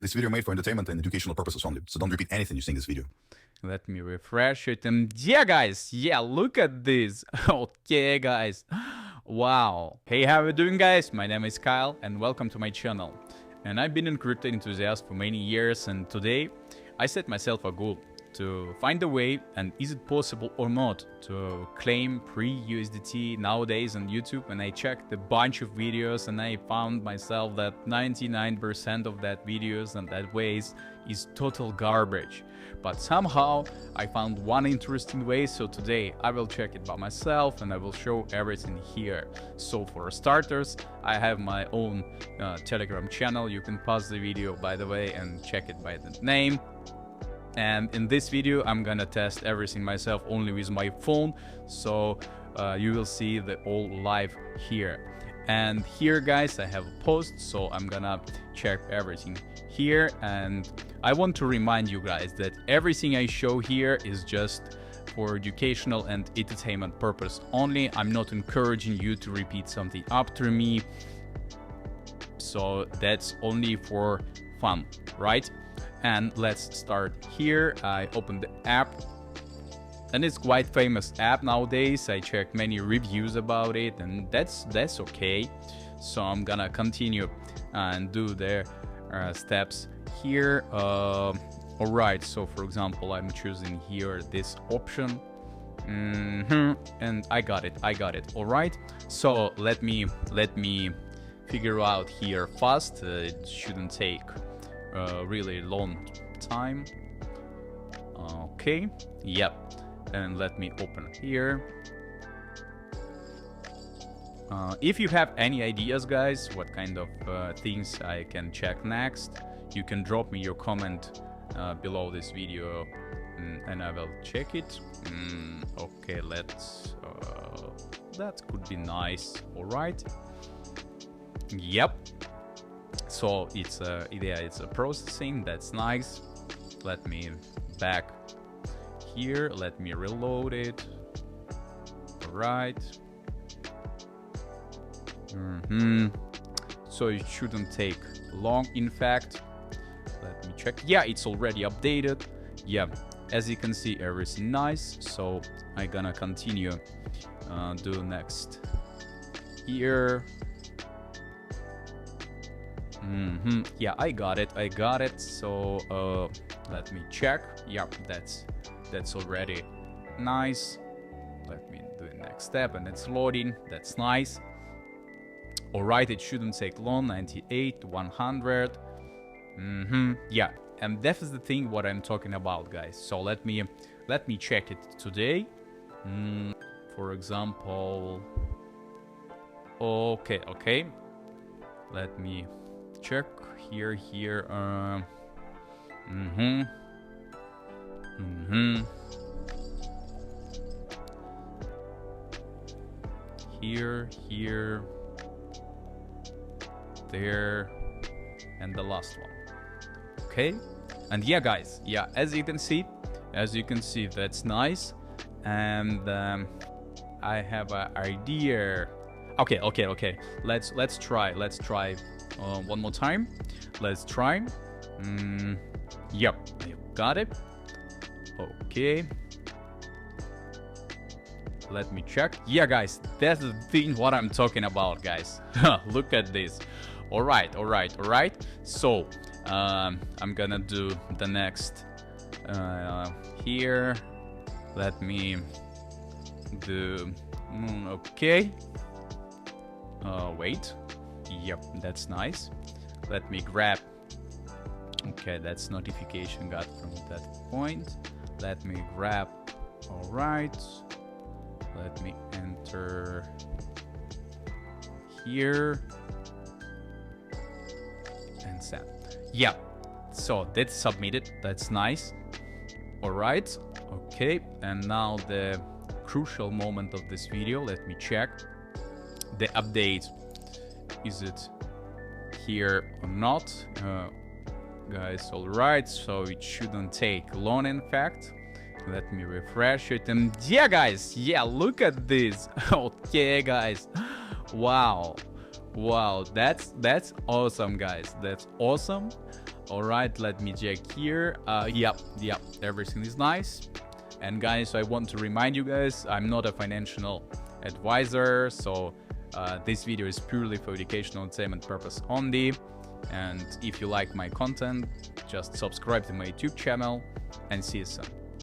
This video made for entertainment and educational purposes only, so don't repeat anything you see in this video. Let me refresh it. And yeah, guys, look at this. Okay, guys. Wow. Hey, how are you doing, guys? My name is Kyle, and welcome to my channel. And I've been a crypto enthusiast for many years, and today I set myself a goal to find a way, and is it possible or not, to claim free USDT nowadays on YouTube. And I checked a bunch of videos, and I found myself that 99% of that videos and that ways is total garbage. But somehow I found one interesting way, so today I will check it by myself and I will show everything here. So for starters, I have my own Telegram channel. You can pause the video, by the way, and check it by the name. And in this video I'm gonna test everything myself only with my phone, so you will see the all live here. And here, guys, I have a post, so I'm gonna check everything here. And I want to remind you guys that everything I show here is just for educational and entertainment purpose only. I'm not encouraging you to repeat something after me, so that's only for fun, right? And let's start here. I opened the app, and it's quite famous app nowadays. I checked many reviews about it, and that's okay. So I'm gonna continue and do the steps here. All right, so for example, I'm choosing here this option, and I got it. All right, so let me figure out here fast. It shouldn't take really long time. Okay, yep. And let me open here. If you have any ideas, guys, what kind of things I can check next, you can drop me your comment below this video, and I will check it. Okay, let's that could be nice. All right, yep. So it's a processing. That's nice. Let me back here. Let me reload it. All right. So it shouldn't take long. In fact, let me check. Yeah, it's already updated. Yeah, as you can see, everything nice. So I'm gonna continue do next here. Yeah, I got it. So let me check. Yep, that's already nice. Let me do the next step, and it's loading. That's nice. All right, it shouldn't take long. 98, 100. Yeah, and that is the thing what I'm talking about, guys. So let me check it today. For example, okay. Let me check here. Here, there, and the last one. Okay, and yeah, guys, yeah, as you can see, that's nice. And I have an idea. Okay. Let's try one more time. Let's try. Yep, I got it. Okay, let me check. Yeah, guys, that's the thing what I'm talking about, guys. Look at this. All right. So I'm gonna do the next here. Let me do okay. Wait. Yep, that's nice. Let me grab. Okay, that's notification got from that point. Let me grab. All right. Let me enter here and send. Yeah, so that's submitted. That's nice. All right. Okay, and now the crucial moment of this video. Let me check the update. Is it here or not? Guys, all right, so it shouldn't take long, in fact. Let me refresh it, and yeah, guys, yeah, look at this. Okay, guys, wow, that's awesome, guys. That's awesome. All right, let me check here. Yep, everything is nice. And guys, I want to remind you guys, I'm not a financial advisor, so this video is purely for educational entertainment purpose only. And if you like my content, just subscribe to my YouTube channel and see you soon.